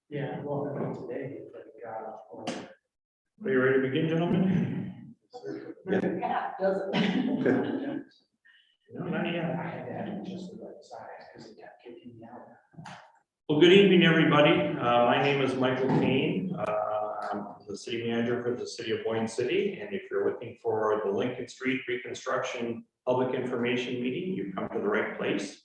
Yeah, welcome today. Are you ready to begin, gentlemen? Yeah, does it? No, not yet. I had to have it just the right size because it kept kicking me out. Well, good evening, everybody. My name is Michael Kane. I'm the city manager for the city of Boyne City. And if you're looking for the Lincoln Street Reconstruction Public Information Meeting, you've come to the right place.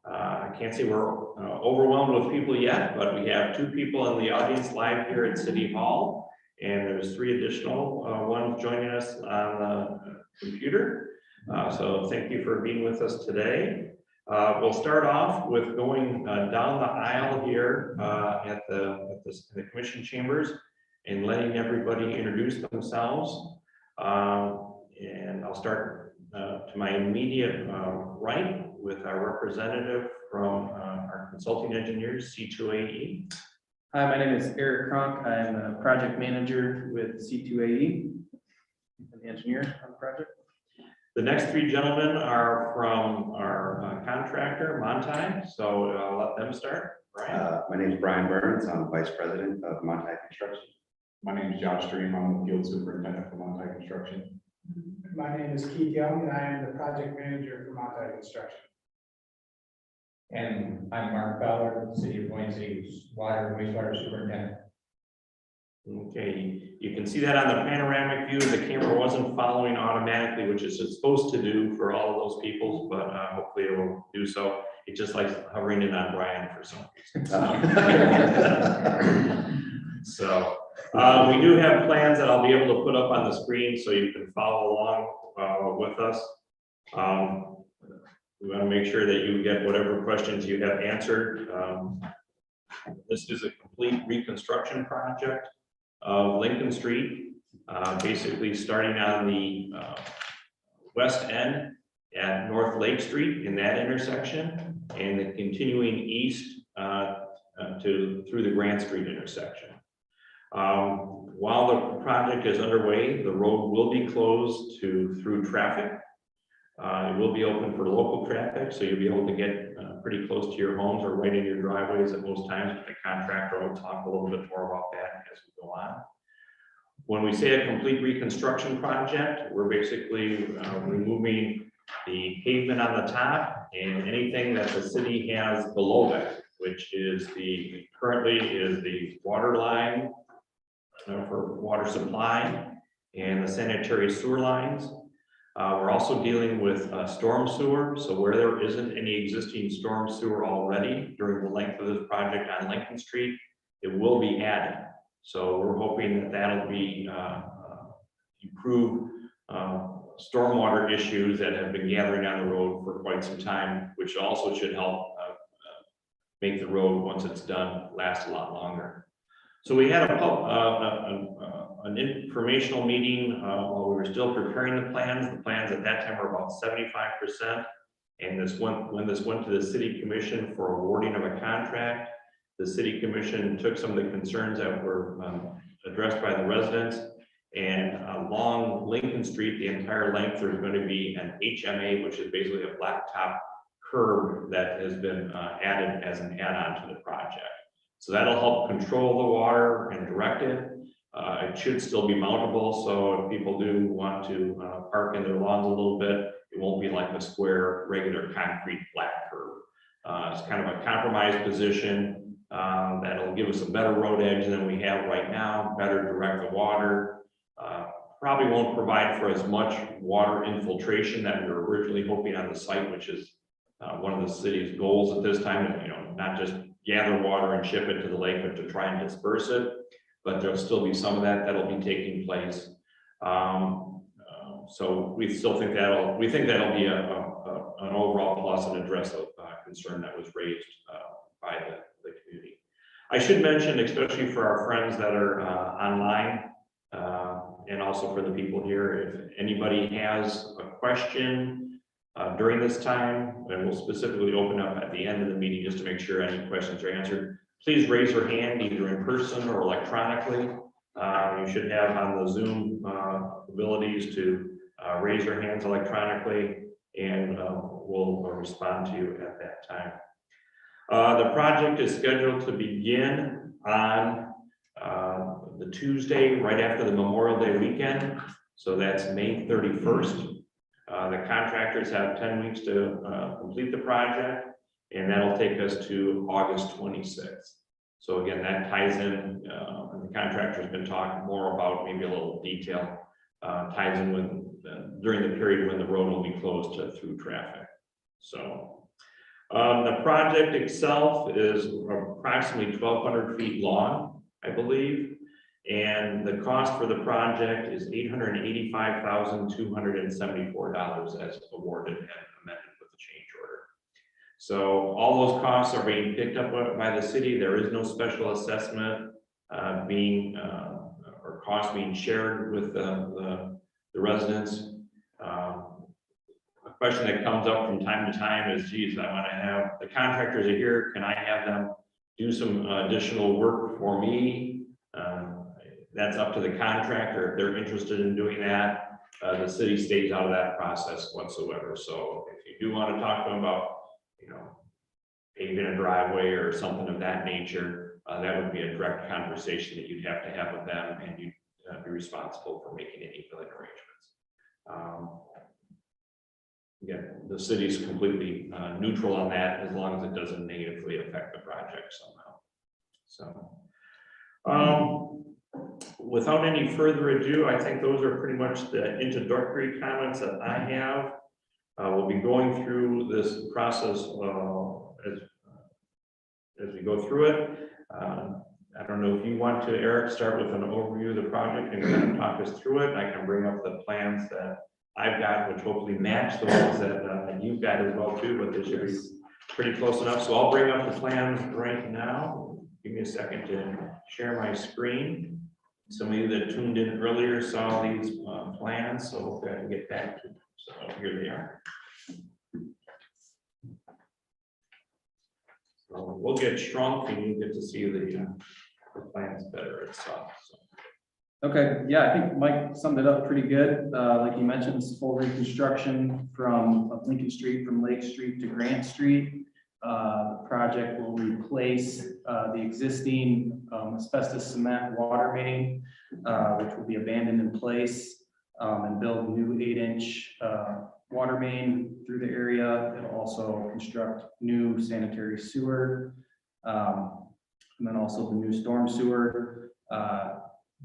I can't say we're overwhelmed with people yet, but we have 2 people in the audience live here at City Hall. And there's 3 additional ones joining us on the computer. So thank you for being with us today. We'll start off with going down the aisle here at the commission chambers and letting everybody introduce themselves. And I'll start to my immediate right with our representative from our consulting engineers, C2AE. Hi, my name is Eric Kronk. I'm a project manager with C2AE. I'm the engineer on the project. The next 3 gentlemen are from our contractor, Montai. So I'll let them start. Brian. My name is Brian Burns. I'm Vice President of Montai Construction. My name is Josh Stream. I'm the Field Superintendent for Montai Construction. My name is Keith Young and I am the project manager for Mountain Construction. And I'm Mark Fowler, the City of Boyne City's Water and Wastewater Superintendent. Okay, you can see that on the panoramic view. The camera wasn't following automatically, which it's supposed to do for all of those people, but hopefully it will do so. It just likes hovering in on Brian for some reason. So we do have plans that I'll be able to put up on the screen so you can follow along with us. We want to make sure that you get whatever questions you have answered. This is a complete reconstruction project of Lincoln Street, basically starting on the west end at North Lake Street in that intersection, and then continuing east through the Grant Street intersection. While the project is underway, the road will be closed through traffic. It will be open for local traffic, so you'll be able to get pretty close to your homes or right in your driveways at most times. But the contractor will talk a little bit more about that as we go on. When we say a complete reconstruction project, we're basically removing the pavement on the top and anything that the city has below that, which is currently the water line for water supply and the sanitary sewer lines. We're also dealing with storm sewer. So where there isn't any existing storm sewer already during the length of this project on Lincoln Street, it will be added. So we're hoping that that'll be improve stormwater issues that have been gathering on the road for quite some time, which also should help make the road, once it's done, last a lot longer. So we had an informational meeting while we were still preparing the plans. The plans at that time were about 75%. And when this went to the city commission for awarding of a contract, the city commission took some of the concerns that were addressed by the residents. And along Lincoln Street, the entire length, there's going to be an HMA, which is basically a blacktop curb that has been added as an add-on to the project. So that'll help control the water and direct it. It should still be mountable, so if people do want to park in their lawns a little bit, it won't be like a square, regular concrete flat curb. It's kind of a compromised position that'll give us a better road edge than we have right now, better direct the water. Probably won't provide for as much water infiltration that we were originally hoping on the site, which is one of the city's goals at this time, not just gather water and ship it to the lake, but to try and disperse it. But there'll still be some of that'll be taking place. So we still think that'll be an overall plus and address a concern that was raised by the community. I should mention, especially for our friends that are online, and also for the people here, if anybody has a question during this time, and we'll specifically open up at the end of the meeting just to make sure any questions are answered, please raise your hand either in person or electronically. You should have on the Zoom abilities to raise your hands electronically, and we'll respond to you at that time. The project is scheduled to begin on the Tuesday right after the Memorial Day weekend, so that's May 31st. The contractors have 10 weeks to complete the project, and that'll take us to August 26th. So again, that ties in, and the contractor's been talking more about maybe a little detail, ties in with during the period when the road will be closed to through traffic. So the project itself is approximately 1,200 feet long, I believe. And the cost for the project is $885,274 as awarded and amended with the change order. So all those costs are being picked up by the city. There is no special assessment or cost being shared with the residents. A question that comes up from time to time is, geez, I want to have the contractors are here. Can I have them do some additional work for me? That's up to the contractor. If they're interested in doing that, the city stays out of that process whatsoever. So if you do want to talk to them about, paving a driveway or something of that nature, that would be a direct conversation that you'd have to have with them, and you'd be responsible for making any billing arrangements. Again, the city's completely neutral on that as long as it doesn't negatively affect the project somehow. So, without any further ado, I think those are pretty much the introductory comments that I have. We'll be going through this process as we go through it. I don't know if you want to, Eric, start with an overview of the project and kind of talk us through it. I can bring up the plans that I've got, which hopefully match the ones that you've got as well too, but they should be pretty close enough. So I'll bring up the plans right now. Give me a second to share my screen. Some of you that tuned in earlier saw these plans, so hopefully I can get back to them. So here they are. So we'll get shrunk and you get to see the plans better itself. So. Okay, yeah, I think Mike summed it up pretty good. Like you mentioned, this is full reconstruction from Lincoln Street, from Lake Street to Grant Street. The project will replace the existing asbestos cement water main, which will be abandoned in place, and build a new 8-inch water main through the area. It'll also construct new sanitary sewer, and then also the new storm sewer.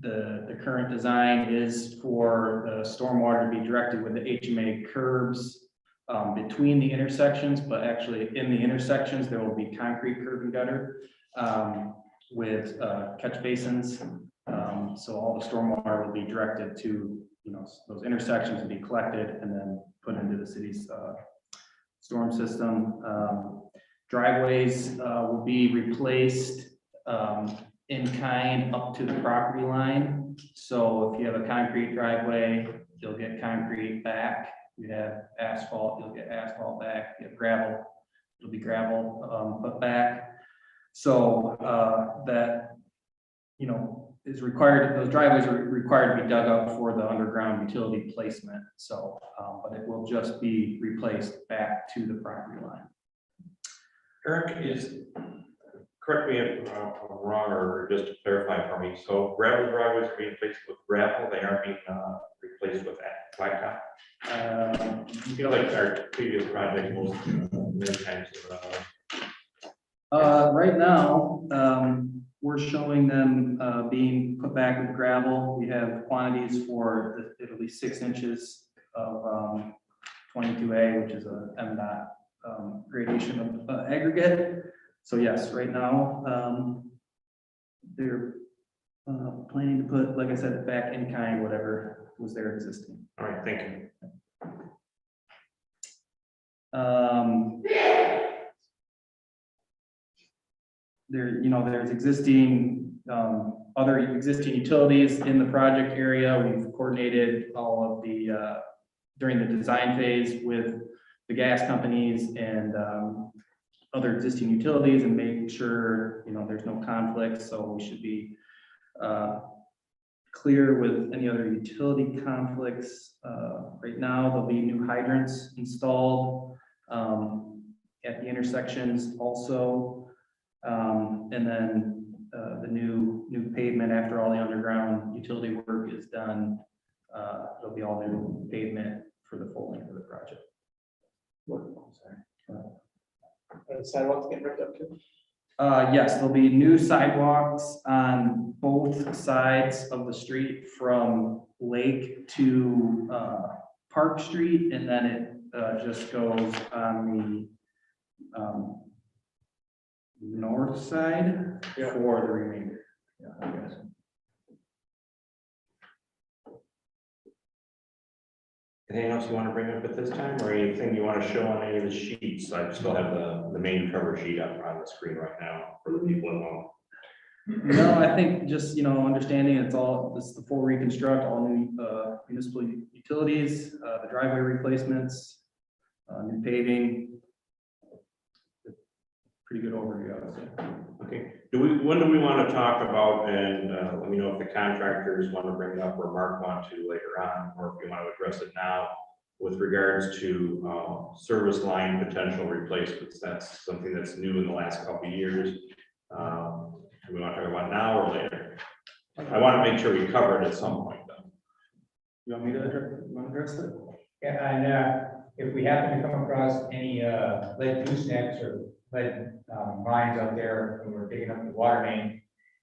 The current design is for the stormwater to be directed with the HMA curbs between the intersections, but actually in the intersections, there will be concrete curb and gutter with catch basins. So all the stormwater will be directed to, those intersections to be collected and then put into the city's storm system. Driveways will be replaced in kind up to the property line. So if you have a concrete driveway, you'll get concrete back. You have asphalt, you'll get asphalt back. You have gravel, it'll be gravel put back. So that, is required, those driveways are required to be dug up for the underground utility placement. So, but it will just be replaced back to the property line. Eric, correct me if I'm wrong, or just to clarify for me. So gravel driveways are being replaced with gravel, they aren't being replaced with blacktop? I feel like our previous project was many times. Right now, we're showing them being put back with gravel. We have quantities for it'll be 6 inches of 22A, which is a MDOT gradation of aggregate. So yes, right now they're planning to put, like I said, back in kind whatever was there existing. All right, thank you. There's existing other existing utilities in the project area. We've coordinated all of the during the design phase with the gas companies and other existing utilities and making sure there's no conflicts. So we should be clear with any other utility conflicts. Right now, there'll be new hydrants installed at the intersections also. And then the new pavement after all the underground utility work is done. There'll be all new pavement for the full length of the project. Sidewalks getting ripped up too? Yes, there'll be new sidewalks on both sides of the street from Lake to Park Street, and then it just goes on the north side for the remainder. Yeah, I guess. Anything else you want to bring up at this time, or anything you want to show on any of the sheets? I still have the main cover sheet up on the screen right now for the people at home. No, I think just, understanding it's the full reconstruct, all new municipal utilities, the driveway replacements, new paving. Pretty good overview, I would say. Okay, when do we want to talk about, and let me know if the contractors want to bring it up or Mark want to later on, or if you want to address it now with regards to service line potential replacements. That's something that's new in the last couple of years. Do we want to talk about now or later? I want to make sure we cover it at some point though. You want me to address it? Yeah, and if we happen to come across any lead goosenecks or lead lines out there when we're digging up the water main,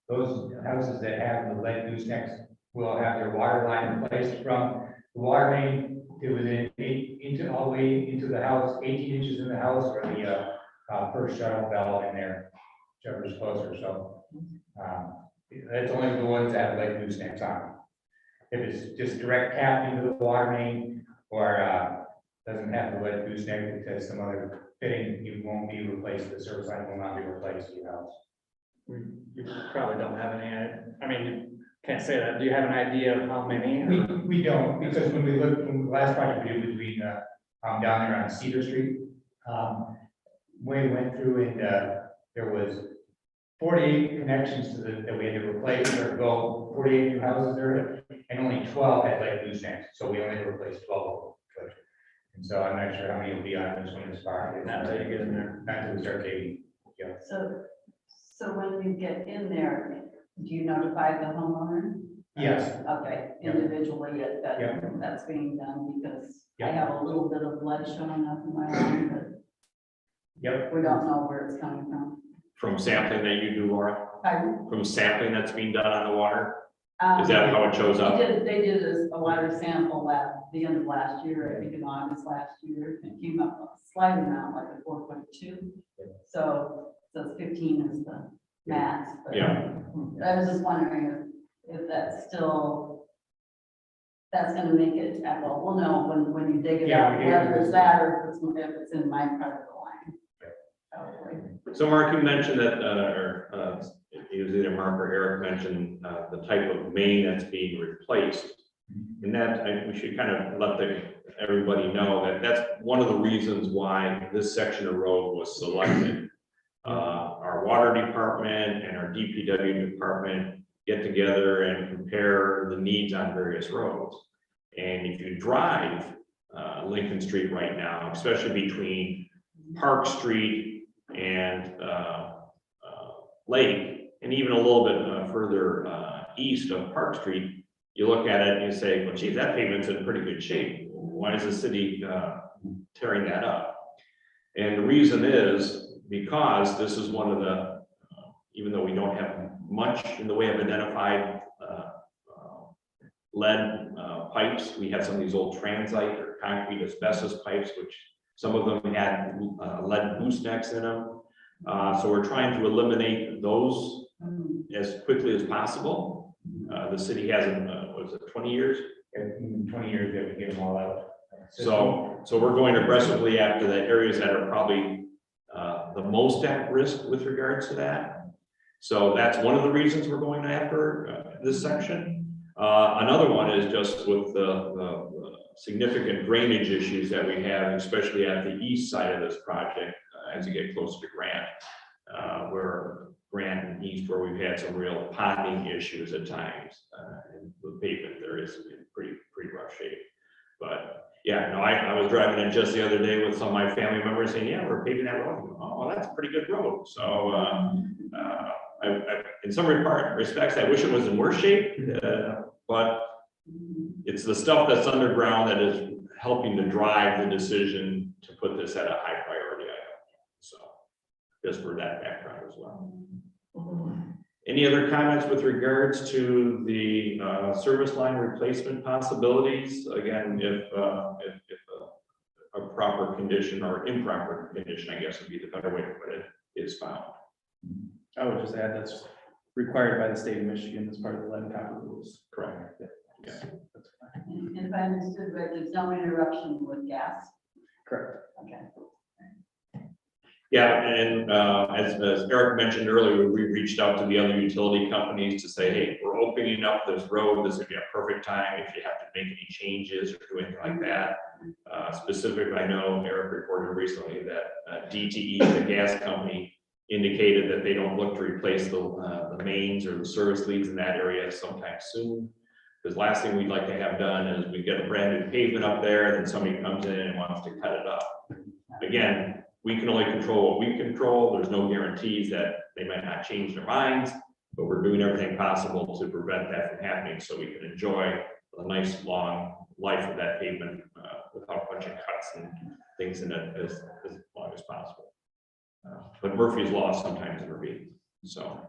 those houses that have the lead goosenecks will have their water line replaced from the water main to within all the way into the house, 18 inches in the house, or the first shut-off valve in there, whichever's closer. So that's only the ones that have lead goosenecks on. If it's just direct cap into the water main or doesn't have the lead gooseneck because some other fitting, it won't be replaced, the service line will not be replaced in your house. You probably don't have any, I mean, you can't say that. Do you have an idea of how many? We don't, because when we looked, when the last project we did between down there on Cedar Street, we went through and there was 48 connections to that we had to replace or go 48 new houses there, and only 12 had lead goosenecks, so we only had to replace 12 of them. And so I'm not sure how many will be on this one as far as. Not until you get in there. Not until we start digging. Yeah. So when you get in there, do you notify the homeowner? Yes. Okay, Yep. individually, Yep. that's being done, because I Yep. have a little bit of lead showing up in my line, but Yep. we don't know where it's coming from. From sampling that you do, Laura? Pardon? From sampling that's being done on the water? Is that how it shows up? They did a water sample at the end of last year, I think in August last year, and it came up a slight amount, like a 4.2. So 15 is the max. But Yeah. I was just wondering if that's gonna make it, well, we'll know when you dig it Yeah, up, we do. whether it's that or if it's in my part of the line. Probably. So Mark, you mentioned that, it was either Mark or Eric mentioned the type of main that's being replaced. And that, we should kind of let everybody know that that's one of the reasons why this section of road was selected. Our water department and our DPW department get together and compare the needs on various roads. And if you drive Lincoln Street right now, especially between Park Street and Lake, and even a little bit further east of Park Street, you look at it and you say, well, geez, that pavement's in pretty good shape. Why is the city tearing that up? And the reason is because this is one of the, even though we don't have much in the way of identified lead pipes, we have some of these old transite or concrete asbestos pipes, which some of them had lead goosenecks in them. So we're trying to eliminate those as quickly as possible. The city hasn't, what is it, 20 years? In 20 years, we have to get them all out. So we're going aggressively after the areas that are probably the most at risk with regards to that. So that's one of the reasons we're going after this section. Another one is just with the significant drainage issues that we have, especially at the east side of this project, as you get closer to Grant, where Grant and East, where we've had some real ponding issues at times. And is in pretty rough shape. But yeah, no, I was driving it just the other day with some of my family members saying, yeah, we're paving that road. Oh, well, that's a pretty good road. So, in some respects, I wish it was in worse shape, but it's the stuff that's underground that is helping to drive the decision to put this at a high priority item. So just for that background as well. Any other comments with regards to the service line replacement possibilities? Again, if a proper condition or improper condition, I guess would be the better way to put it, is found. I would just add that's required by the state of Michigan as part of the lead and copper rules. Correct. Yeah. That's fine. And if I understood right, there's no interruption with gas. Correct. Okay. Yeah, and as Eric mentioned earlier, we reached out to the other utility companies to say, hey, we're opening up this road. This would be a perfect time if you have to make any changes or do anything like that. Specifically, I know Eric reported recently that DTE, the gas company, indicated that they don't look to replace the mains or the service leads in that area sometime soon. Because last thing we'd like to have done is we get a brand new pavement up there, and then somebody comes in and wants to cut it up. Again, we can only control what we control. There's no guarantees that they might not change their minds, but we're doing everything possible to prevent that from happening so we can enjoy a nice long life of that pavement without punching cuts and things in it as long as possible. But Murphy's Law sometimes intervenes. So,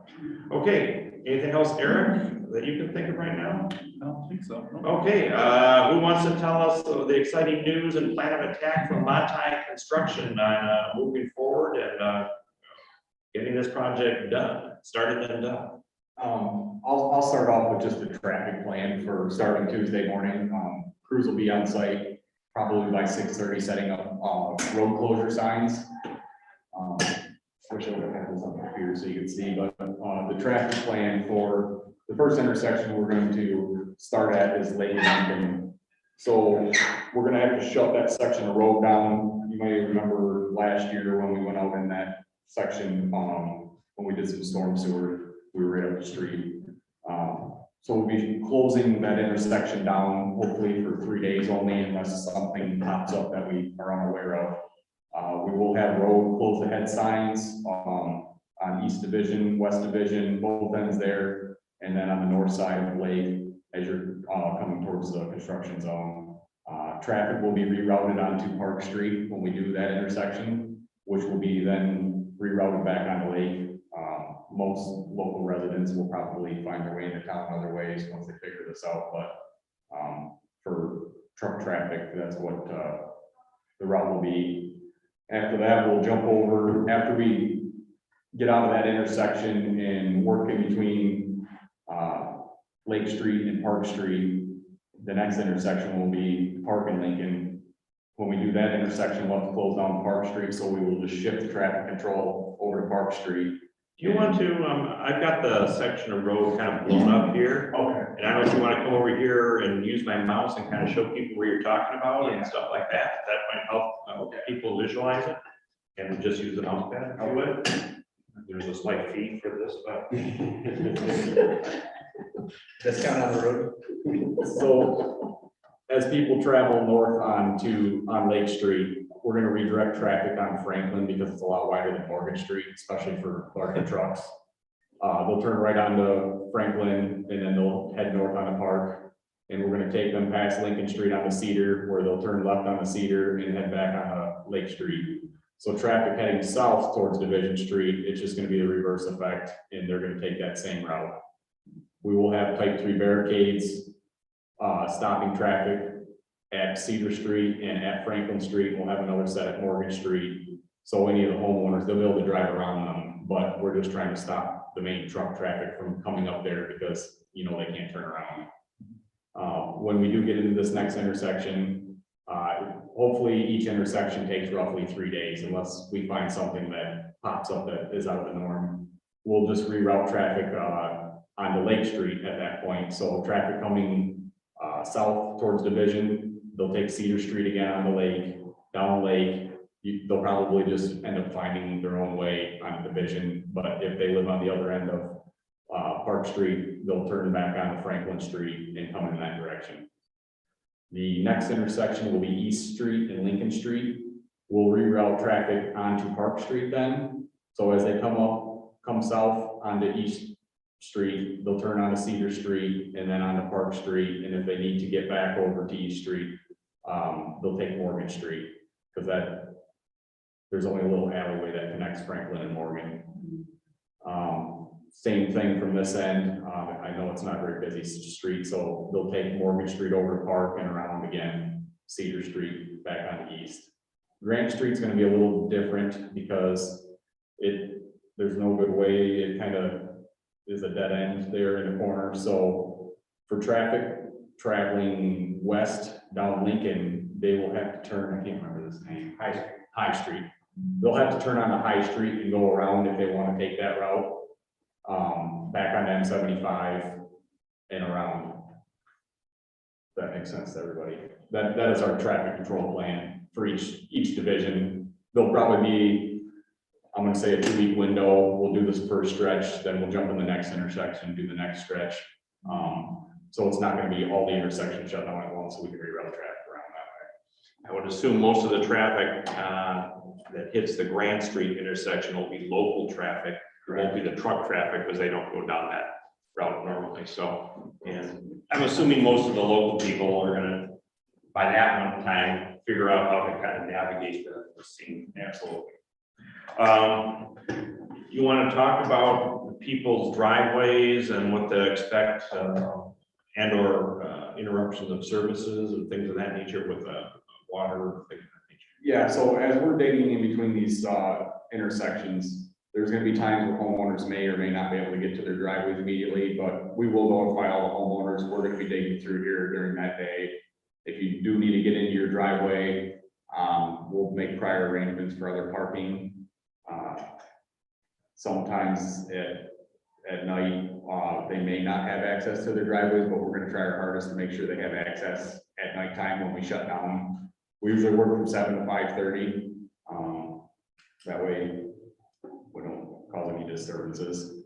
okay, anything else, Eric, that you can think of right now? I don't think so. No. Okay, who wants to tell us the exciting news and plan of attack from Montai Construction on moving forward and getting this project done, started and done? I'll start off with just the traffic plan for starting Tuesday morning. Crews will be on site probably by 6:30, setting up road closure signs. Wish I would have had this on the computer so you can see, but the traffic plan for the first intersection we're going to start at is Lake Lincoln. So we're going to have to shut that section of road down. You may remember last year when we went out in that section, when we did some storm sewer, we were right up the street. So we'll be closing that intersection down hopefully for 3 days only unless something pops up that we are unaware of. We will have road closed ahead signs on East Division, West Division, both ends there. And then on the north side of the lake, as you're coming towards the construction zone, traffic will be rerouted onto Park Street when we do that intersection, which will be then rerouted back on the lake. Most local residents will probably find their way into town other ways once they figure this out, but for truck traffic, that's what the route will be. After that, we'll jump over, after we get out of that intersection and work in between Lake Street and Park Street, the next intersection will be Park and Lincoln. When we do that intersection, we'll have to close down Park Street, so we will just shift the traffic control over to Park Street. Do you want to, I've got the section of road kind of blown up here. Okay. And I don't know if you want to come over here and use my mouse and kind of show people where you're talking about and stuff like that. That might help people visualize it. And just use the mouse pad if you would. There's a slight fee for this, but. Discount on the road. So as people travel north on Lake Street, we're going to redirect traffic on Franklin because it's a lot wider than Morgan Street, especially for larger trucks. They'll turn right onto Franklin and then they'll head north on the Park. And we're going to take them past Lincoln Street on the Cedar, where they'll turn left on the Cedar and head back on Lake Street. So traffic heading south towards Division Street, it's just going to be the reverse effect, and they're going to take that same route. We will have type 3 barricades stopping traffic at Cedar Street and at Franklin Street. We'll have another set at Morgan Street. So any of the homeowners, they'll be able to drive around them, but we're just trying to stop the main truck traffic from coming up there because, you know, they can't turn around. When we do get into this next intersection, hopefully each intersection takes roughly 3 days unless we find something that pops up that is out of the norm. We'll just reroute traffic onto Lake Street at that point. So traffic coming south towards Division, they'll take Cedar Street again on the lake, down the lake. They'll probably just end up finding their own way on Division. But if they live on the other end of Park Street, they'll turn back onto Franklin Street and come in that direction. The next intersection will be East Street and Lincoln Street. We'll reroute traffic onto Park Street then. So as they come south onto East Street, they'll turn onto Cedar Street and then onto Park Street. And if they need to get back over to East Street, they'll take Morgan Street, because there's only a little alleyway that connects Franklin and Morgan. Same thing from this end. I know it's not a very busy street, so they'll take Morgan Street over to Park and around again, Cedar Street back on the east. Grant Street's gonna be a little different because there's no good way. It kind of is a dead end there in the corner. So for traffic traveling west down Lincoln, they will have to turn, I can't remember this name, High Street. They'll have to turn on the High Street and go around if they want to take that route. Back on M75 and around. That makes sense to everybody. That is our traffic control plan for each division. There'll probably be, I'm gonna say, a 2-week window. We'll do this first stretch, then we'll jump in the next intersection, do the next stretch. So it's not gonna be all the intersections shut down at once, so we can reroute traffic around that way. I would assume most of the traffic that hits the Grant Street intersection will be local traffic. It won't be the truck traffic because they don't go down that route normally. So, and I'm assuming most of the local people are gonna, by that one time, figure out how to kind of navigate the scene. Absolutely. You want to talk about people's driveways and what to expect, and or interruptions of services and things of that nature with water, things of that nature? Yeah, so as we're digging in between these intersections, there's gonna be times where homeowners may or may not be able to get to their driveways immediately, but we will notify all the homeowners. We're gonna be digging through here during that day. If you do need to get into your driveway, we'll make prior arrangements for other parking. Sometimes at night, they may not have access to their driveways, but we're gonna try our hardest to make sure they have access at nighttime when we shut down. We usually work from 7 to 5:30. That way we don't cause any disturbances.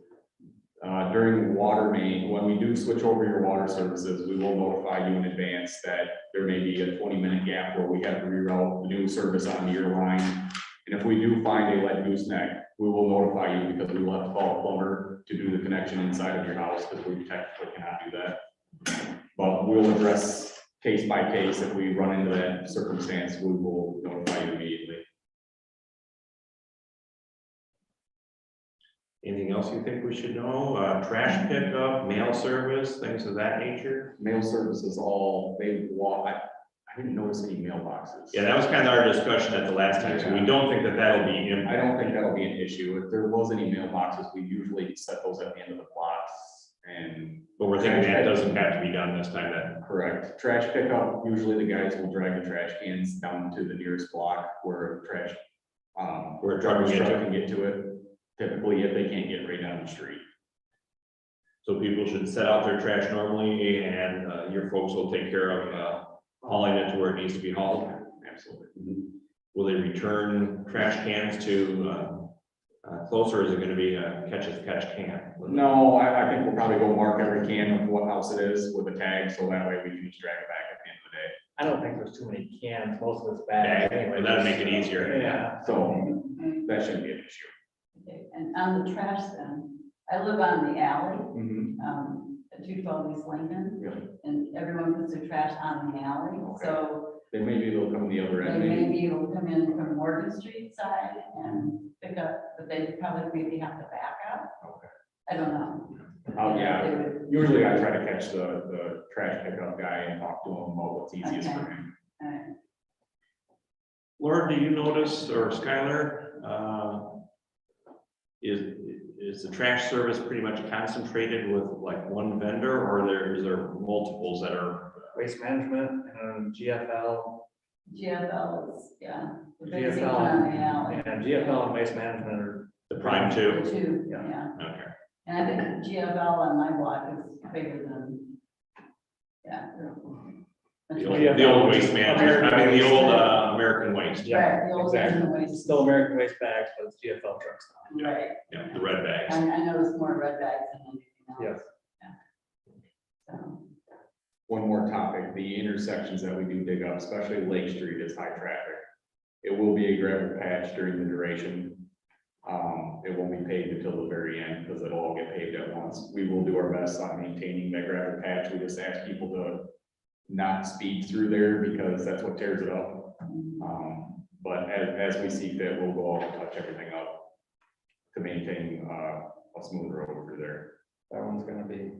During water main, when we do switch over your water services, we will notify you in advance that there may be a 20-minute gap where we have to reroute the new service onto your line. And if we do find a lead gooseneck, we will notify you, because we will have to call a plumber to do the connection inside of your house, because we technically cannot do that. But we'll address case by case. If we run into that circumstance, we will notify you immediately. Anything else you think we should know? Trash pickup, mail service, things of that nature? Mail service is all, I didn't notice any mailboxes. Yeah, that was kind of our discussion at the last time, so we don't think that that'll be. I don't think that'll be an issue. If there was any mailboxes, we usually set those at the end of the blocks and. But we're thinking that doesn't have to be done this time then. Correct. Trash pickup, usually the guys will drag the trash cans down to the nearest block where trash, Where a truck can get to it. Typically, if they can't get right down the street. So people should set out their trash normally, and your folks will take care of hauling it to where it needs to be hauled. Absolutely. Will they return trash cans to closer? Is it going to be a catch as catch can? No, I think we'll probably go mark every can of what house it is with a tag, so that way we can just drag it back at the end of the day. I don't think there's too many cans, most of it's bad anyway. But that'd make it easier. Yeah. So that shouldn't be an issue. Okay, and on the trash then, I live on the alley, Mhm. at 212 East Lincoln, Really? and everyone puts their trash on the alley, Okay. so Then maybe they'll come the other they end. maybe. maybe will come in from Morgan Street side and pick up, but they probably maybe have to back up. Okay. I don't know. Yeah. They would- Usually I try to catch the trash pickup guy and talk to him about what's easiest for him. Laura, do you notice, or Skylar, is the trash service pretty much concentrated with like one vendor, or is there multiples that are? Waste management and GFL, GFL is, yeah. the basic GFL, one on the alley. and GFL and waste management are. The prime The two? two, Yeah. yeah. Okay. And I think GFL on my block is bigger than, yeah. The old waste management, I mean, the old American Waste. Right, the old exactly. American Waste. Still American waste bags, but it's GFL trucks now. Right. Yeah, the red bags. I noticed more red bags than anything Yes. So, One more topic, the intersections that we do dig up, especially Lake Street is high traffic. It will be a gravel patch during the duration. It won't be paved until the very end because it'll all get paved at once. We will do our best on maintaining that gravel patch. We just ask people to not speed through there because that's what tears it up. But as we see fit, we'll go out and touch everything up to maintain a smooth road through there. That one's gonna be.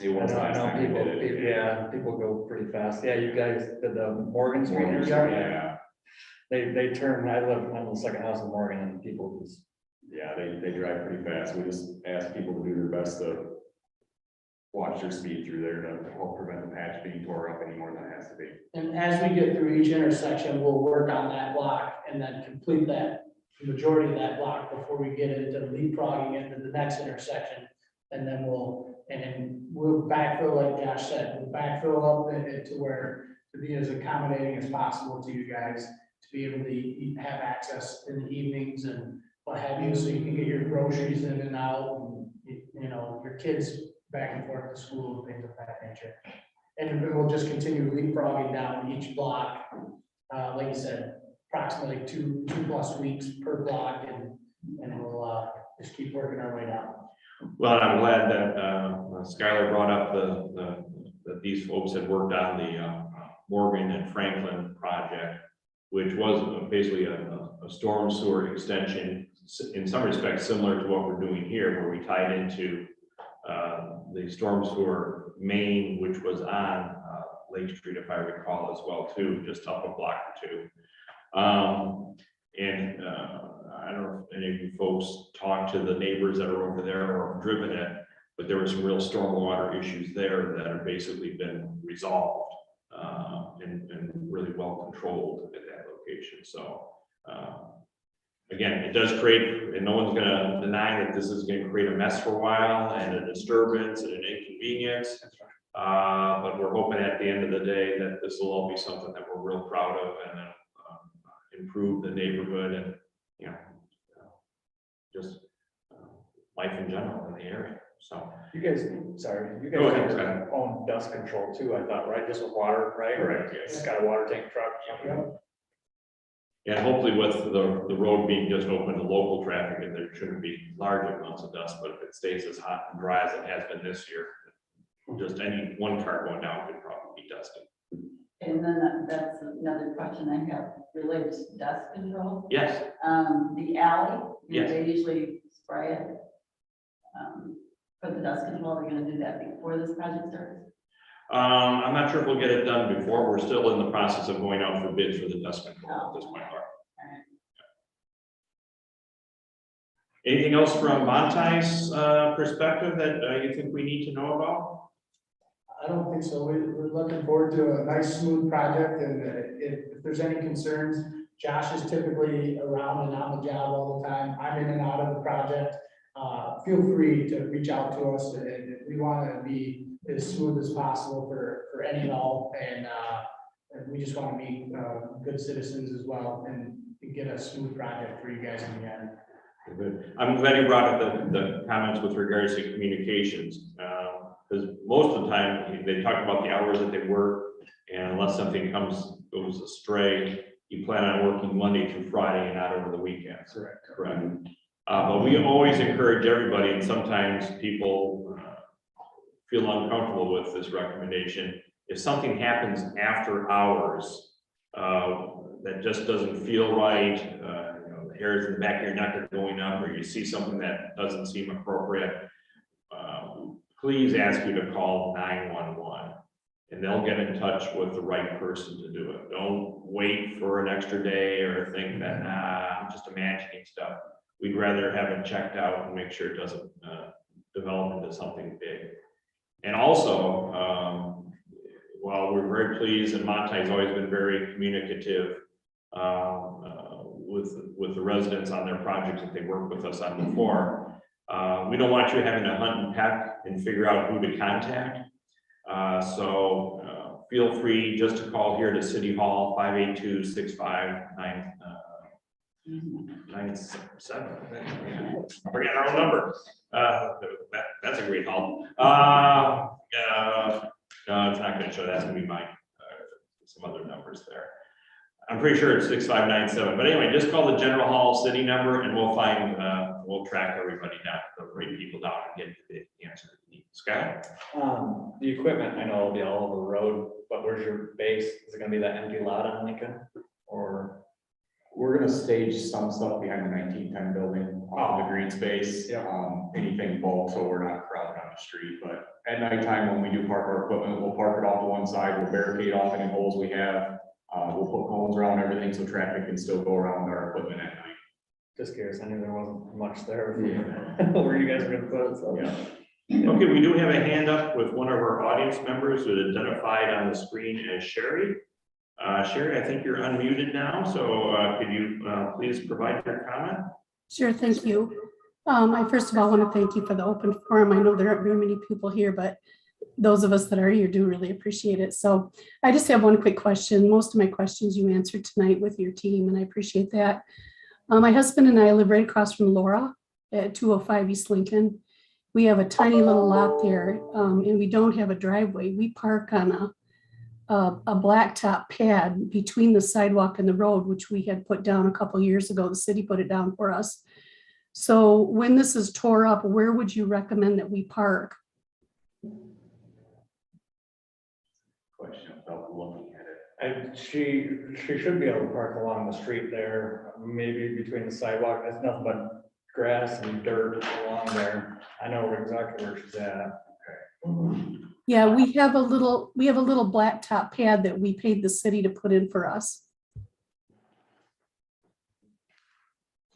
It was I last know time we people, did it. yeah, people go pretty fast. Yeah, you guys did the Morgan Street intersection. Yeah, They turn, I live on the second house in Morgan and people just, yeah, they drive pretty fast. We just ask people to do their best to watch their speed through there to help prevent the patch being tore up any more than it has to be. And as we get through each intersection, we'll work on that block and then complete that majority of that block before we get into leapfrogging into the next intersection. And then we'll backfill, like Josh said, we'll backfill up it to where to be as accommodating as possible to you guys, to be able to have access in the evenings and what have you, so you can get your groceries in and out, and you know, your kids back and forth to school and things of that nature. And then we'll just continue leapfrogging down each block, like you said, approximately two plus weeks per block, and we'll just keep working our way down. Well, I'm glad that Skylar brought up that these folks had worked on the Morgan and Franklin project, which was basically a storm sewer extension, in some respects similar to what we're doing here, where we tied into the storm sewer main, which was on Lake Street, if I recall as well, too, just up a block or two. I don't know if any of you folks talked to the neighbors that are over there or have driven it, but there were some real stormwater issues there that have basically been resolved and really well controlled at that location. So again, it does create, and no one's gonna deny that this is gonna create a mess for a while and a disturbance and an inconvenience. But we're hoping at the end of the day that this will all be something that we're real proud of and improve the neighborhood and, you know, just life in general in the area. So you guys, sorry, you Go guys ahead, have Scott. your own dust control too, I thought, right? Just with water, right? Correct, yes. It's got a water tank truck. and hopefully with the road being just open to local traffic, and there shouldn't be large amounts of dust, but if it stays as hot and dry as it has been this year, just any one car going down could probably be dusty. and then that's another question I have related to dust control. Yes, The alley, you know, Yes. they usually spray it. For the dust control, they're gonna do that before this project starts. I'm not sure if we'll get it done before. We're still in the process of going out for bids for the dust control at this point, Laura. Anything else from Montai's perspective that you think we need to know about? I don't think so. We're looking forward to a nice, smooth project, and if there's any concerns, Josh is typically around and on the job all the time. I'm in and out of the project. Feel free to reach out to us, and we want to be as smooth as possible for any and all, and we just want to be good citizens as well, and get a smooth project for you guys in the end. Good. I'm glad you brought up the comments with regards to communications, because most of the time they talk about the hours that they work, and unless something goes astray, you plan on working Monday through Friday and not over the weekends. Correct. But we always encourage everybody, and sometimes people feel uncomfortable with this recommendation. If something happens after hours that just doesn't feel right, the hairs in the back of your neck are going up, or you see something that doesn't seem appropriate, please ask you to call 911, and they'll get in touch with the right person to do it. Don't wait for an extra day or think that, I'm just imagining stuff. We'd rather have it checked out and make sure it doesn't develop into something big. And also, while we're very pleased, and Montai's always been very communicative with the residents on their projects that they worked with us on before, we don't want you having to hunt and peck and figure out who to contact. So feel free just to call here to City Hall, 582-6593. 9-7. Forget our own number. That's a great help. No, it's not gonna show, that's gonna be mine. Some other numbers there. I'm pretty sure it's 6597, but anyway, just call the general hall city number and we'll find, we'll track everybody down, the right people down and get the answer that you need. Scott? The equipment, I know will be all over the road, but where's your base? Is it gonna be that empty lot on Lincoln? Or, We're gonna stage some stuff behind the 1910 building off of the green space. Yeah. Anything bulk, so we're not crowded on the street, but at nighttime, when we do park our equipment, we'll park it off to one side, we'll barricade off any holes we have. We'll put cones around everything so traffic can still go around our equipment at night. just curious, I knew there wasn't much there. Where you guys are gonna put it, so. Yeah. Okay, we do have a hand up with one of our audience members who is identified on the screen as Sherry. Sherry, I think you're unmuted now, so could you please provide your comment? Sure, thank you. I first of all want to thank you for the open forum. I know there aren't very many people here, but those of us that are here do really appreciate it. So I just have one quick question. Most of my questions you answered tonight with your team, and I appreciate that. My husband and I live right across from Laura at 205 East Lincoln. We have a tiny little lot there, and we don't have a driveway. We park on a blacktop pad between the sidewalk and the road, which we had put down a couple years ago. The city put it down for us. So when this is tore up, where would you recommend that we park? Question about looking at it. And she should be able to park along the street there, maybe between the sidewalk, that's nothing but grass and dirt along there. I know exactly where she's at. Yeah, we have a little blacktop pad that we paid the city to put in for us.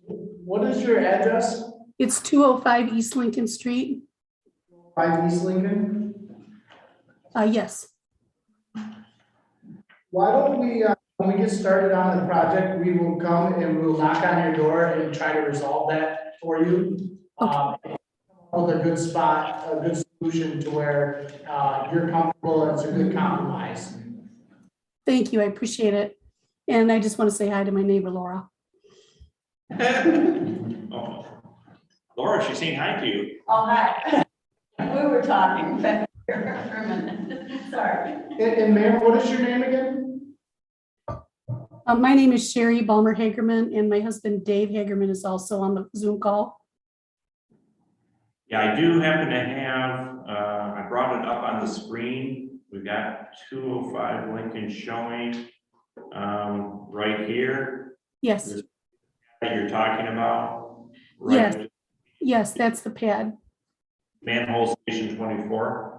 What is your address? It's 205 East Lincoln Street. 5 East Lincoln? Yes. Why don't we, when we get started on the project, we will come and we'll knock on your door and try to resolve that for you. With a good spot, a good solution to where you're comfortable and it's a good compromise. Thank you. I appreciate it. And I just want to say hi to my neighbor, Laura. Oh. Laura, she's saying hi to you. Oh, hi. We were talking for a minute. Sorry. And ma'am, what is your name again? My name is Sherry Balmer Hagerman, and my husband Dave Hagerman is also on the Zoom call. Yeah, I do happen to have, I brought it up on the screen. We've got 205 Lincoln showing right here Yes, that you're talking about. Yes. Right, yes, that's the pad. manhole station 24.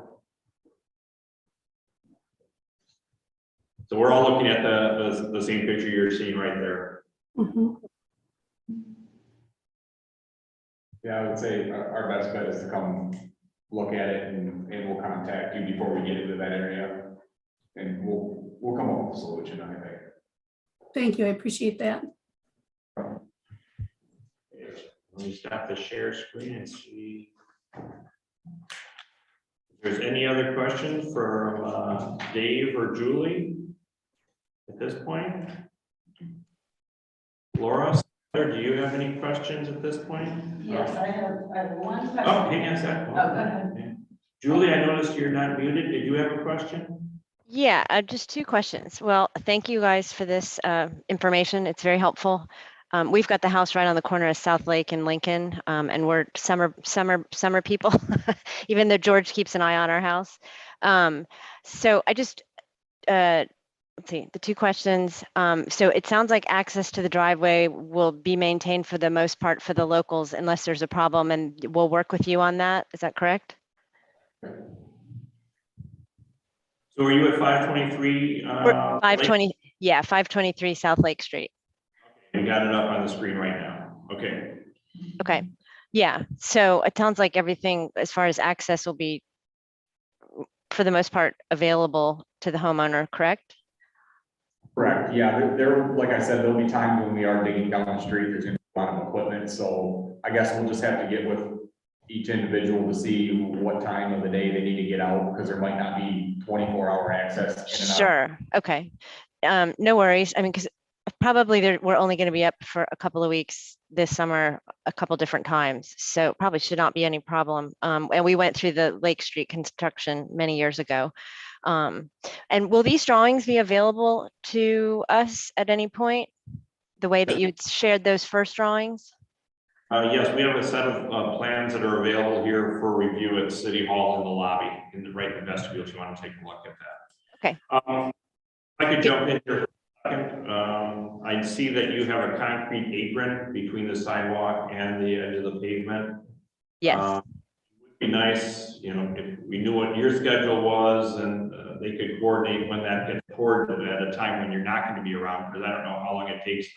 So we're all looking at the same picture you're seeing right there. Mhm. Yeah, I would say our best bet is to come look at it and we'll contact you before we get into that area. And we'll come up with a solution, I think. Thank you. I appreciate that. Let me stop the share screen and see. If there's any other questions for Dave or Julie at this point? Laura, do you have any questions at this point? Yes, I have one question. Oh, hang on a second. Oh, go ahead. Julie, I noticed you're not muted. Did you have a question? Yeah, just two questions. Well, thank you guys for this information. It's very helpful. We've got the house right on the corner of South Lake and Lincoln, and we're summer people, even though George keeps an eye on our house. So I just, let's see, the two questions. So it sounds like access to the driveway will be maintained for the most part for the locals unless there's a problem, and we'll work with you on that. Is that correct? So are you at 523? 520, yeah, 523 South Lake Street. You got it up on the screen right now. Okay. Okay, yeah, so it sounds like everything as far as access will be for the most part available to the homeowner, correct? Correct, yeah, there, like I said, there'll be times when we are digging down the street, there's gonna be a lot of equipment, so I guess we'll just have to get with each individual to see what time of the day they need to get out, because there might not be 24-hour access in and out. Sure, okay. No worries, I mean, because probably we're only going to be up for a couple of weeks this summer, a couple different times. So probably should not be any problem. And we went through the Lake Street construction many years ago. And will these drawings be available to us at any point? The way that you shared those first drawings? Yes, we have a set of plans that are available here for review at City Hall in the lobby, in the right vestibule, if you want to take a look at that. Okay. I could jump in here. I see that you have a concrete apron between the sidewalk and the edge of the pavement. Yes. It would be nice, you know, if we knew what your schedule was and they could coordinate when that gets poured at a time when you're not going to be around, because I don't know how long it takes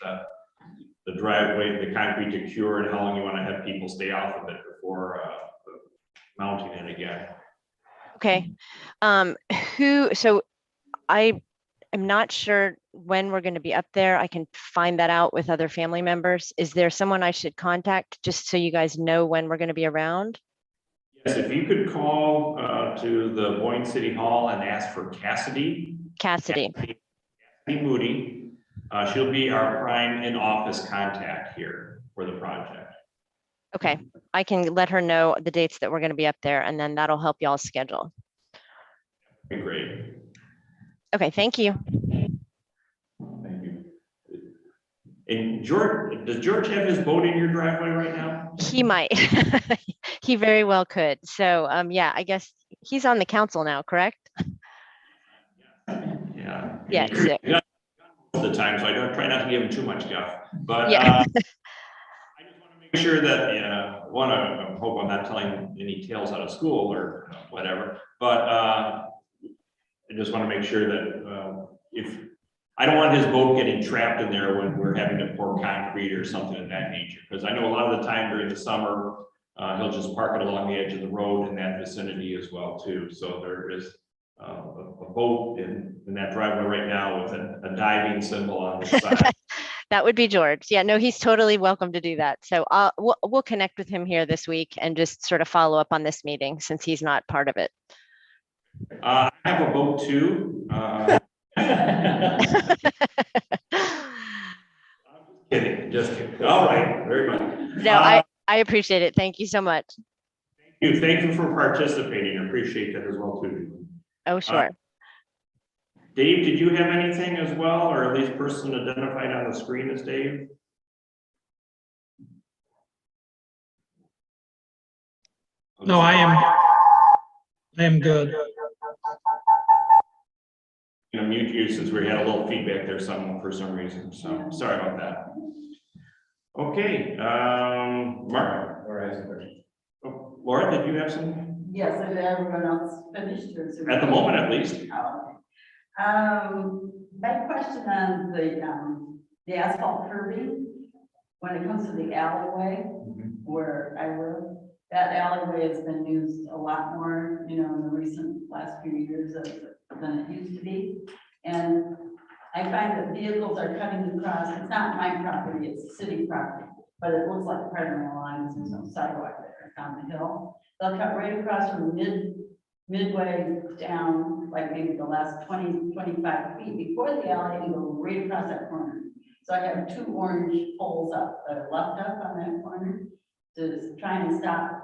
the driveway, the concrete to cure, and how long you want to have people stay off of it before mounting it again. Okay. So I am not sure when we're going to be up there. I can find that out with other family members. Is there someone I should contact just so you guys know when we're going to be around? Yes, if you could call to the Boyne City Hall and ask for Cassidy Moody. She'll be our prime in-office contact here for the project. Okay, I can let her know the dates that we're going to be up there, and then that'll help y'all schedule. Okay, great. Okay, thank you. Thank you. And George, does George have his boat in your driveway right now? He might. He very well could. So yeah, I guess he's on the council now, correct? Yeah. Yes. Yeah. All the time, so I don't try not to give him too much guff. But Yeah. I just want to make sure that I hope I'm not telling any tales out of school or whatever. But I just want to make sure that if I don't want his boat getting trapped in there when we're having to pour concrete or something of that nature, because I know a lot of the time during the summer he'll just park it along the edge of the road in that vicinity as well too. So there is a boat in that driveway right now with a diving symbol on the side. That would be George. Yeah, no, he's totally welcome to do that. So we'll connect with him here this week and just sort of follow up on this meeting since he's not part of it. I have a boat too. Just kidding. All right, very much. No, I appreciate it. Thank you so much. Thank you for participating. I appreciate that as well too. Oh, sure. Dave, did you have anything as well, or at least person identified on the screen as Dave? No, I am good. You know, mute you since we had a little feedback there for some reason. So sorry about that. Okay, Mark. Laura has a question. Oh, Laura, did you have something? Yes, and everyone else finished or? At the moment, at least. Oh, okay. My question on the asphalt curbing, when it comes to the alleyway where I live, that alleyway has been used a lot more, you know, in the recent last few years than it used to be. And I find that vehicles are cutting across, it's not my property, it's city property, but it looks like a primary line, there's no sidewalk there, it's on the hill. They'll cut right across from midway down, like maybe the last 20, 25 feet before the alley and go right across that corner. So I have two orange poles up that are left up on that corner to try and stop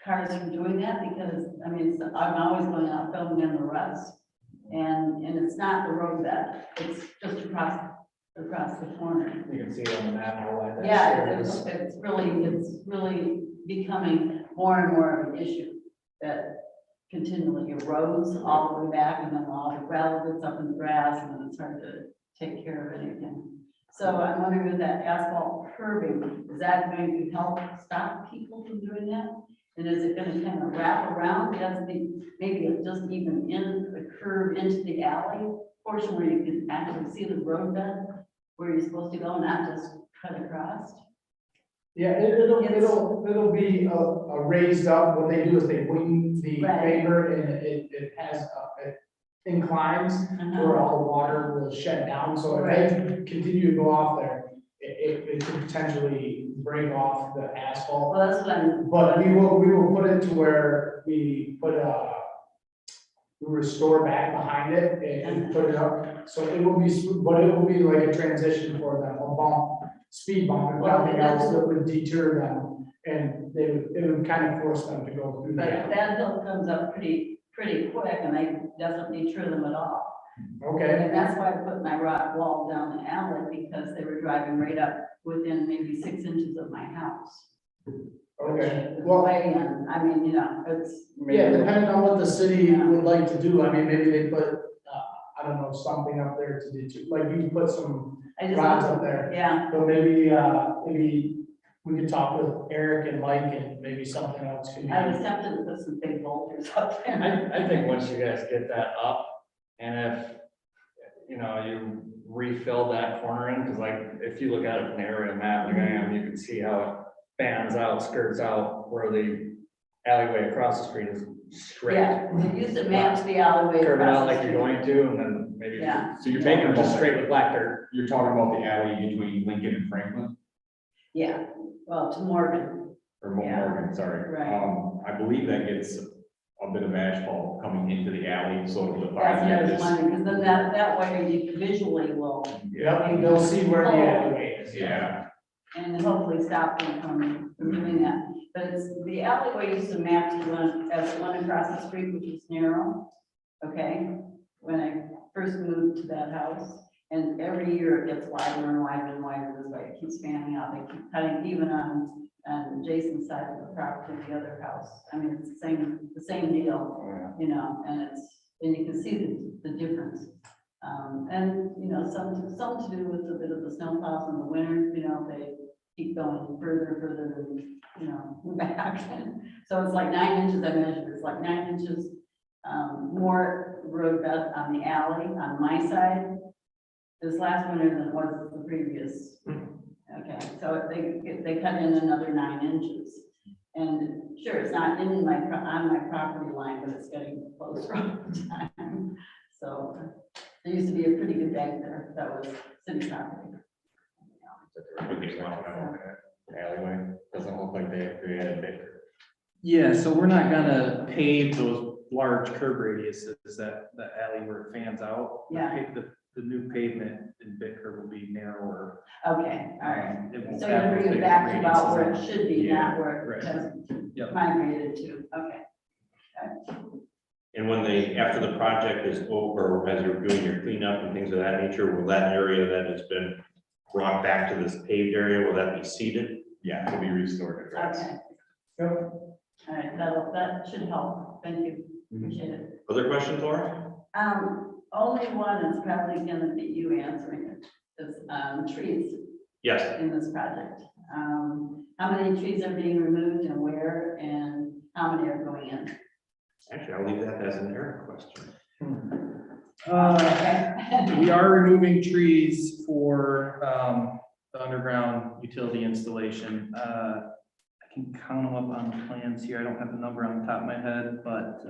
cars from doing that, because I mean, I'm always going out filming in the ruts, and it's not the road bed, it's just across the corner. You can see it on the map how wide that Yeah, is. it's really becoming more and more of an issue that continually erodes all the way back, and then all the gravel gets up in the grass, and then it's hard to take care of anything. So I'm wondering if that asphalt curbing, is that going to help stop people from doing that? And is it going to kind of wrap around as maybe it just even in the curve into the alley portion where you can actually see the road bed where you're supposed to go, not just cut across? Yeah, it'll be a raised up, what they do is they wing the Right. paper and it has, it inclines where all the water will shed down, so if they continue to go off there, it could potentially break off the asphalt. Well, that's what I'm. But we will put it to where we put restore back behind it and put it up. So it will be, but it will be like a transition for them, a bump, speed bump, and nothing else that would deter them. And it would kind of force them to go through But that. that hill comes up pretty quick, and I doesn't deter them at all. Okay, And that's why I put my rock wall down the alley, because they were driving right up within maybe 6 inches of my house. okay. It's Well, way in, I mean, you know, it's, yeah, depending on what the city would like to do, I mean, maybe they put, I don't know, something up there to deter, like you put some I just. rods up there. Yeah, So maybe we could talk with Eric and Mike and maybe something else can be. I was tempted to put some big boulders up there. I think once you guys get that up, and if, you know, you refill that corner in, because like, if you look at it from the aerial map, like I am, you can see how it fans out, skirts out, where the alleyway across the street is straight. Yeah, they used to match the alleyway. Curve it out across the like you're street. going to, and then maybe. Yeah. So you're Making talking it just about, straight with black dirt. you're talking about the alley between Lincoln and Franklin, Yeah, well, to Morgan, or Yeah. Morgan, sorry. Right. I believe that gets a bit of asphalt coming into the alley, so it'll that's define what I was that. wondering, because then that way you visually will, Yep, they'll see where the alleyway is. Yeah, and hopefully stop them from doing that. But it's, the alleyway used to match the one, as it went across the street, which is narrow, okay? When I first moved to that house, and every year it gets wider and wider and wider this way, it keeps fanning out, they keep cutting even on Jason's side of the property, the other house. I mean, it's the same deal, Oh, yeah. you know, and you can see the difference. And, you know, some to do with a bit of the snowplows in the winter, you know, they keep going further and, you know, back. So it's like 9 inches, I measured, it's like 9 inches more road bed on the alley on my side this last winter than it was the previous. Okay, so they cut in another 9 inches. And sure, it's not on my property line, but it's getting closer all the time. So there used to be a pretty good bank there that was city property. alleyway, doesn't look like they had it bigger. Yeah, so we're not gonna pave those large curb radiuses, that alley where it fans out. Yeah. The new pavement in Bicker will be narrower. Okay, all right. It won't So have you those bring it big back to about radiuses where on it should be, not where right. it has Yep. migrated to. Okay. And when after the project is over, as you're doing your cleanup and things of that nature, will that area that has been brought back to this paved area, will that be seeded? Yeah, it'll be restored to grass. Okay. All right, that should help. Thank you. Appreciate it. Other questions, Laura? Only one is probably gonna be you answering it, is, trees Yes. in this project. How many trees are being removed and where, and how many are going in? Actually, I'll leave that as an Eric question. We are removing trees for the underground utility installation. I can count them up on the plans here. I don't have the number on the top of my head, but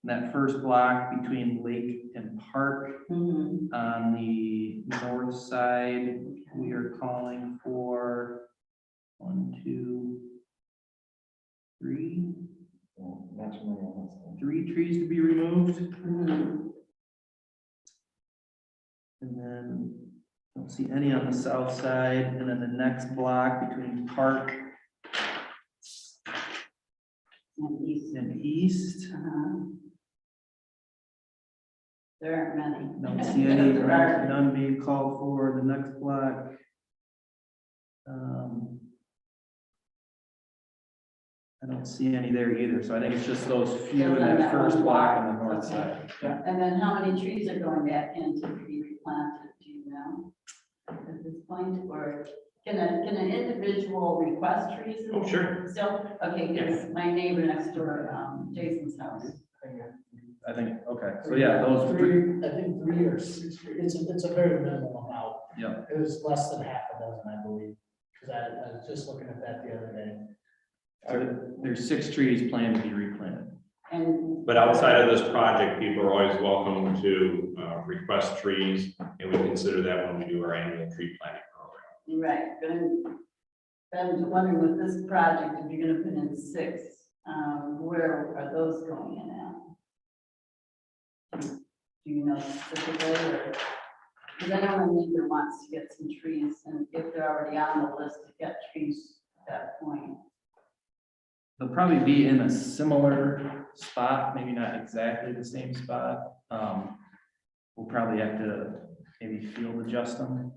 that first block between Lake and Park Mhm. on the north side, we are calling for 1, 2, 3, 3 trees to be removed. Mhm. And then don't see any on the south side. And then the next block between Park And east. and East. Uh-huh. There aren't many. Don't see any, There are. none being called for. The next block. I don't see any there either. So I think it's just those few in that first block on the north side. Yeah. And then how many trees are going back in to be replanted, do you know? At this point, or can an individual request trees? Oh, sure. Still, okay, because my neighbor next door, Jason's house. I think, okay. So yeah, those three. I think 3 or 6 trees, it's a very minimal amount. Yeah. It was less than half a dozen, I believe, because I was just looking at that the other day. There's 6 trees planned to be replanted. And. But outside of this project, people are always welcome to request trees, and we consider that when we do our annual tree planting program. Right, but I'm wondering with this project, if you're gonna put in 6, where are those going in at? Do you know specifically, or? Because I know my neighbor wants to get some trees, and if they're already on the list to get trees at that point. They'll probably be in a similar spot, maybe not exactly the same spot. We'll probably have to maybe field adjust them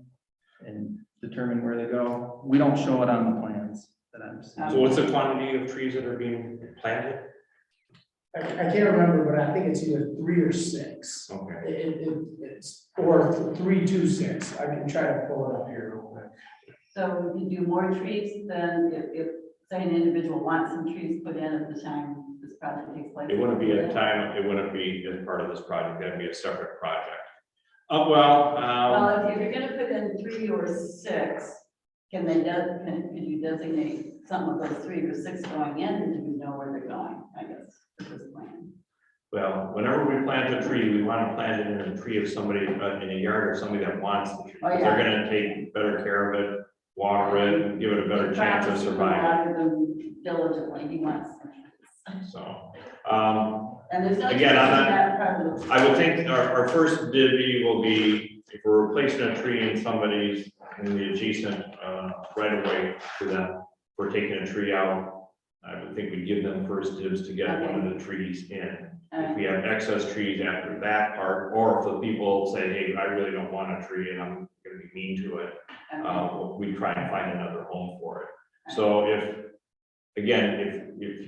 and determine where they go. We don't show it on the plans that I'm seeing. So what's the quantity of trees that are being planted? I can't remember, but I think it's either 3 or 6. Okay. It's, or 3 to 6. I can try to pull it up here real quick. So we can do more trees than if say an individual wants some trees put in at the time this project takes place. It wouldn't be at a time, it wouldn't be as part of this project, that'd be a separate project. Well, Well, if you're gonna put in 3 or 6, can you designate some of those 3 or 6 going in, or do you know where they're going, I guess, for this plan? well, whenever we plant a tree, we want to plant it in a tree of somebody, in a yard or somebody that wants the tree. Oh, 'Cause yeah. They're gonna take better care of it, water it, give it a better chance of surviving, Rather than diligently, he wants some trees. so. And there's no. Again, I'm not- that part of the- I would think our first divvy will be, if we're replacing a tree in somebody's, in the adjacent, right of way to them, we're taking a tree out, I would think we'd give them first dibs to get one of the trees in. If we have excess trees after that part, or if the people say, hey, I really don't want a tree and I'm gonna be mean to it, we try and find another home for it. So if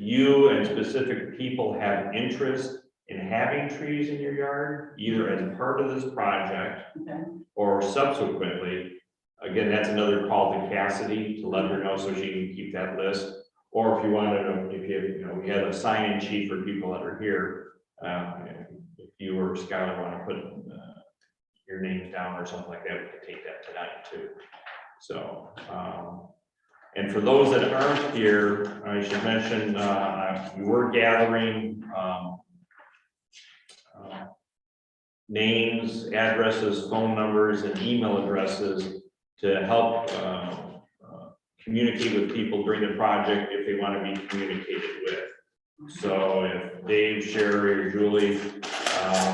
you and specific people have interest in having trees in your yard, either as part of this project Okay. or subsequently, again, that's another call to Cassidy to let her know so she can keep that list. Or if you wanted to, we had a sign-in sheet for people that are here. If you or Skylar want to put your names down or something like that, we could take that tonight too. So, and for those that aren't here, I should mention, we were gathering names, addresses, phone numbers, and email addresses to help communicate with people during the project if they want to be communicated with. So if Dave, Sherry, or Julie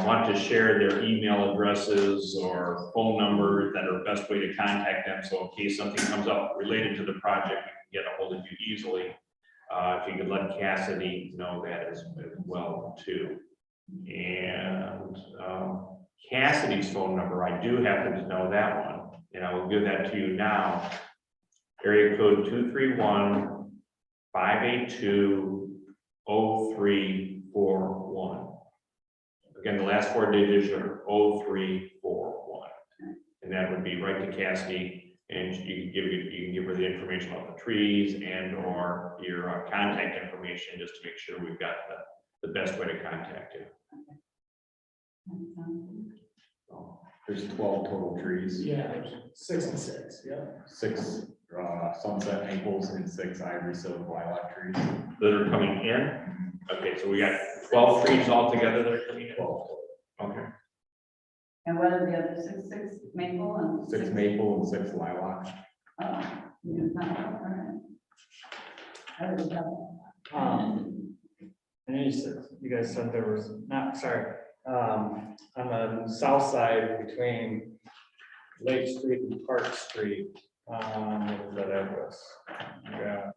want to share their email addresses or phone numbers, that are best way to contact them. So in case something comes up related to the project, we can get a hold of you easily. If you could let Cassidy know that as well too. And Cassidy's phone number, I do happen to know that one, and I will give that to you now. Area code 231-582-0341. Again, the last 4 digits are 0341. And that would be right to Cassidy, and you can give her the information about the trees and or your contact information, just to make sure we've got the best way to contact you. So there's 12 total trees. Yeah, there's 6 and 6, yeah. 6 sunset maples and 6 ivory silver lilac trees. That are coming in? Okay, so we got 12 trees altogether that are coming in? 12. Okay. And what are the other 6 maple and 6 maple and 6 lilac. Yeah, all right. I would have- And you guys said there was, on the south side between Lake Street and Park Street, what was that address? Yeah.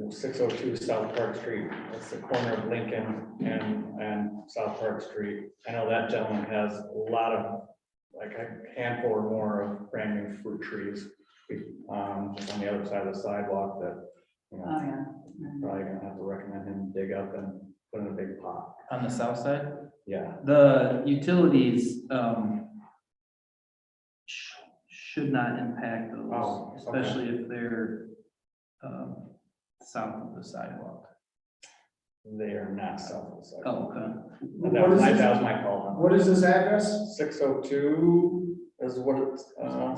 602 South Park Street, that's the corner of Lincoln and South Park Street. I know that gentleman has a lot of, like a handful or more of brand new fruit trees. Just on the other side of the sidewalk that, Oh, yeah. probably gonna have to recommend him dig up and put in a big pot. On the south side, Yeah. the utilities should not impact those, Oh, okay. especially if they're south of the sidewalk. They are not south of the side. Oh, okay. That was my call. What is this address? 602 is what it's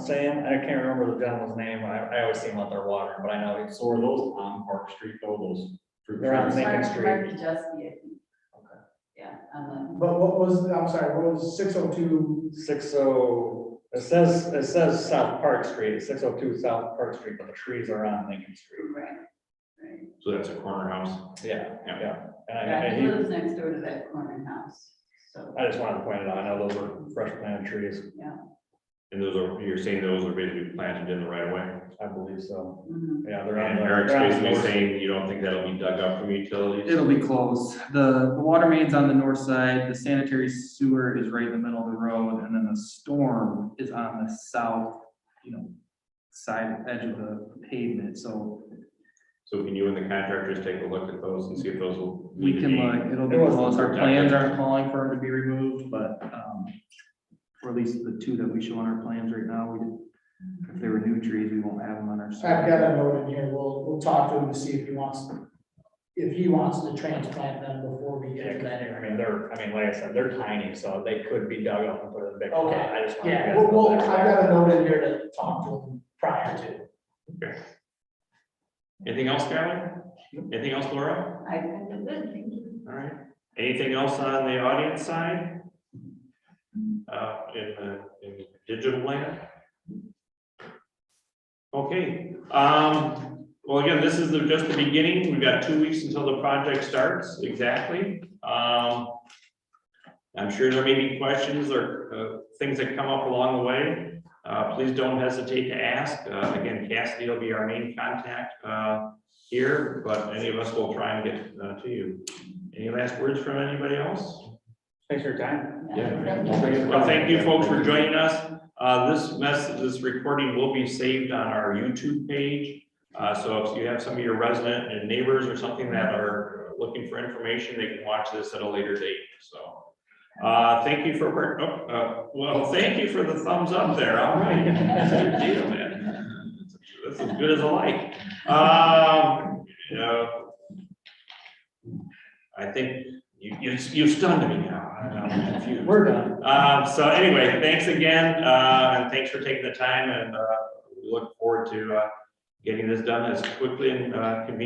saying. I can't remember the gentleman's name. I always see him out there watering, but I know he's. So are those on Park Street though, those fruit They're on trees? Lincoln Mark- Street. Mark Majeski, I think. Okay. Yeah, and But what was, I'm sorry, what was 602? 60, it says South Park Street, 602 South Park Street, but the trees are on Lincoln Street. then, right. So that's a corner house. Yeah, Yeah. yeah. Yeah, And he he, lives next door to that corner house, so, I just wanted to point it out, I know those are fresh planted trees, yeah. And those are, you're saying those are basically planted in the right of way? I believe so. Mhm. Yeah, they're on And the. Eric's they're on the basically north- saying you don't think that'll be dug up from utilities? It'll be closed. The water main's on the north side, the sanitary sewer is right in the middle of the road, and then the storm is on the south, side edge of the pavement, so So can you and the contractors take a look at those and see if those will? we can look, it'll be closed. Our plans aren't calling for them to be removed, but, for at least the two that we show on our plans right now, if there were new trees, we won't have them on our. I've got a note in here, we'll talk to him to see if he wants to transplant them before we Yeah, get to that I area. mean, like I said, they're tiny, so they could be dug up and put in a big plot. Okay, I just wanted you Yeah, guys to know I've that. got a note in here to talk to him prior to. Okay. Anything else, Skylar? Anything else, Laura? I think it's good, thank you. All right. Anything else on the audience side? In digital land? Okay, well, again, this is just the beginning. We've got 2 weeks until the project starts, exactly. I'm sure there may be questions or things that come up along the way. Please don't hesitate to ask. Again, Cassidy will be our main contact here, but any of us will try and get to you. Any last words from anybody else? Thanks for your time. Well, thank you folks for joining us. This recording will be saved on our YouTube page. So if you have some of your resident and neighbors or something that are looking for information, they can watch this at a later date. So thank you for, thank you for the thumbs up there. All right. That's a good deal, man. That's as good as I like. I think you stunned me now. I'm confused. We're done. So anyway, thanks again, and thanks for taking the time, and we look forward to getting this done as quickly and conveniently